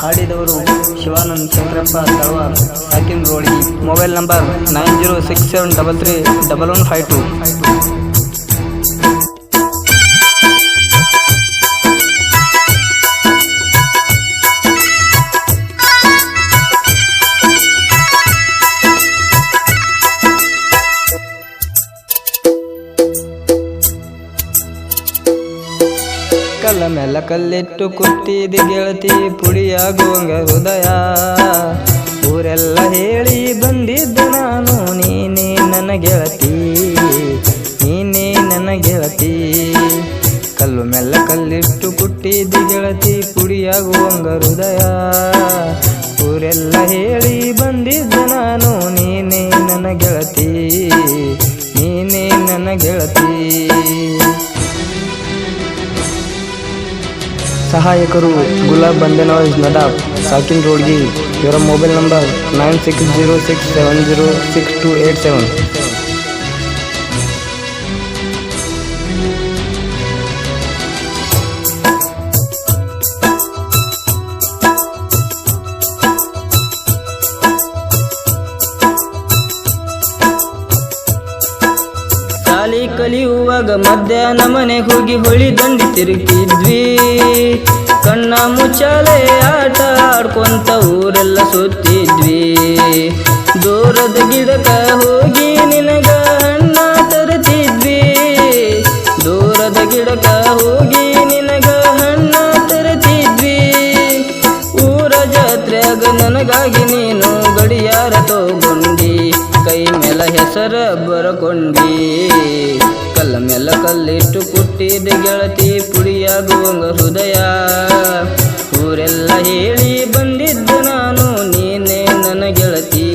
ಹಾಡಿದವರು ಶಿವಾನಂದ್ ಶಂಕರಪ್ಪ ತಳವಾರ್, ಸಾಕಿನ್ Rodgi. Mobile number 9067331152. ಕಲ್ಲ ಮೆಲ್ಲ ಕಲ್ಲಿಟ್ಟು ಕುಟ್ಟಿದ ಗೆಳತಿ ಪುಡಿಯಾಗುವಂಗ ಹೃದಯ. ಊರೆಲ್ಲ ಹೇಳಿ ಬಂದಿದ್ದ ನಾನು, ನೀನೇ ನನ್ನ ಗೆಳತಿ, ನೀನೇ ನನ್ನ ಗೆಳತಿ. ಕಲ್ಲು ಮೆಲ್ಲ ಕಲ್ಲಿಟ್ಟು ಕುಟ್ಟಿದ ಗೆಳತಿ ಪುಡಿಯಾಗುವಂಗ ಹೃದಯ. ಊರೆಲ್ಲ ಹೇಳಿ ಬಂದಿದ್ದ ನಾನು, ನೀನೇ ನನ್ನ ಗೆಳತಿ, ನೀನೇ ನನ್ನ ಗೆಳತಿ. ಸಹಾಯಕರು ಗುಲಾಬ್ ಬಂದೇನವಾಜ್ ನದಾಬ್, ಸಾಕಿನ್ ರೋಡ್ಗಿ. ಇವರ ಮೊಬೈಲ್ ನಂಬರ್ 9606706287. ಶಾಲಿ ಕಲಿಯುವಾಗ ಮಧ್ಯಾಹ್ನ ಮನೆಗೆ ಹೋಗಿ ಹೊಳಿ ದಂಡಿ ತಿರುಗಿದ್ವಿ. ಕಣ್ಣ ಮುಚ್ಚಾಲೆ ಆಟ ಆಡ್ಕೊಂತ ಊರೆಲ್ಲ ಸುತ್ತಿದ್ವಿ. ದೂರದ ಗಿಡಕ ಹೋಗಿ ನಿನಗ ಹಣ್ಣ ತರುತ್ತಿದ್ವಿ. ದೂರದ ಗಿಡಕ ಹೋಗಿ ನಿನಗ ಹಣ್ಣ ತರುತ್ತಿದ್ವಿ. ಊರ ಜಾತ್ರೆಯಾಗ ನನಗಾಗಿ ನೀನು ಗಡಿಯಾರ ತಗೊಂಡಿ, ಕೈ ಮೇಲ ಹೆಸರ ಬರಕೊಂಡಿ. ಕಲ್ಲ ಮೇಲ ಕಲ್ಲಿಟ್ಟು ಕುಟ್ಟಿದ ಗೆಳತಿ ಪುಡಿಯಾಗುವಂಗ ಹೃದಯ. ಊರೆಲ್ಲ ಹೇಳಿ ಬಂದಿದ್ದ ನಾನು, ನೀನೇ ನನ್ನ ಗೆಳತಿ,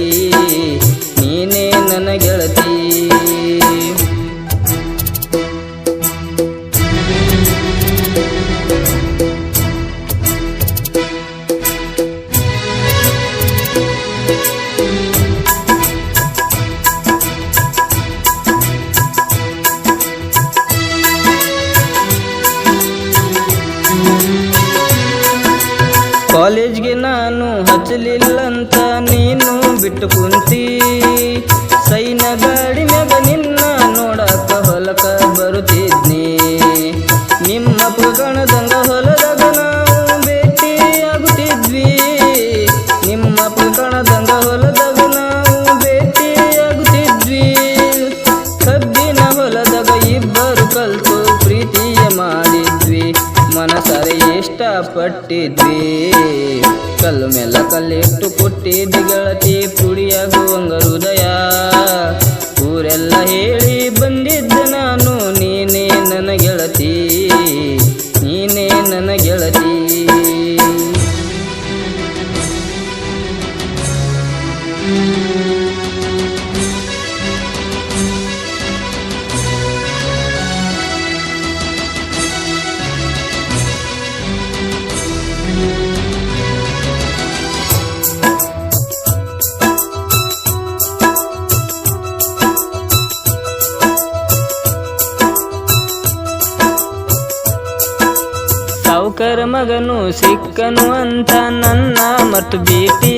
ನೀನೇ ನನ್ನ ಗೆಳತಿ. ಕಾಲೇಜ್ಗೆ ನಾನು ಹಚ್ಚಲಿಲ್ಲಂತ ನೀನು ಬಿಟ್ಟು ಕುಂತಿ. ಸೈನ ಗಾಡಿ ಮ್ಯಾಗ ನಿನ್ನ ನೋಡಕ ಹೊಲಕ ಬರುತ್ತಿದ್ನಿ. ನಿಮ್ಮ ಪುಗಣದಂಗ ಹೊಲದಾಗ ನಾವು ಭೇಟಿ ಆಗುತ್ತಿದ್ವಿ. ನಿಮ್ಮ ಪುಗಣದಂಗ ಹೊಲದಾಗ ನಾವು ಭೇಟಿ ಆಗುತ್ತಿದ್ವಿ. ಕಬ್ಬಿನ ಹೊಲದಾಗ ಇಬ್ಬರು ಕಲ್ತು ಪ್ರೀತಿಯ ಮಾಡಿದ್ವಿ. ಮನಸಾರೆ ಇಷ್ಟಪಟ್ಟಿದ್ವಿ. ಕಲ್ಲು ಮೇಲ ಕಲ್ಲಿಟ್ಟು ಕುಟ್ಟಿದ ಗೆಳತಿ ಪುಡಿಯಾಗುವಂಗ ಹೃದಯ. ಊರೆಲ್ಲ ಹೇಳಿ ಬಂದಿದ್ದ ನಾನು, ನೀನೇ ನನ್ನ ಗೆಳತಿ, ನೀನೇ ನನ್ನ ಗೆಳತಿ. ಸಾವುಕರ ಮಗನು ಸಿಕ್ಕನು ಅಂತ ನನ್ನ ಮರ್ತು ಭೀತಿ.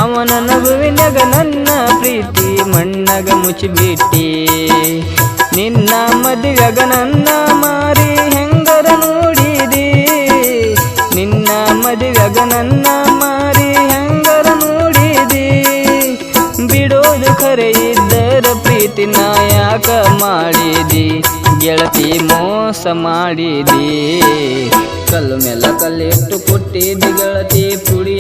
ಅವನ ನಗುವಿನಾಗ ನನ್ನ ಪ್ರೀತಿ ಮಣ್ಣಾಗ ಮುಚ್ಚಿಬಿಟ್ಟಿ. ನಿನ್ನ ಮದುವೆಗ ನನ್ನ ಮಾರಿ ಹೆಂಗರ ನೋಡಿದಿ. ನಿನ್ನ ಮದುವೆಗ ನನ್ನ ಮಾರಿ ಹೆಂಗರ ನೋಡಿದಿ. ಬಿಡೋದು ಖರೆ ಇದ್ದರ ಪ್ರೀತಿ ನಾ ಯಾಕ ಮಾಡಿದಿ. ಗೆಳತಿ ಮೋಸ ಮಾಡಿದಿ. ಕಲ್ಲು ಮೇಲ ಕಲ್ಲಿಟ್ಟು ಕುಟ್ಟಿದ ಗೆಳತಿ ಪುಡಿ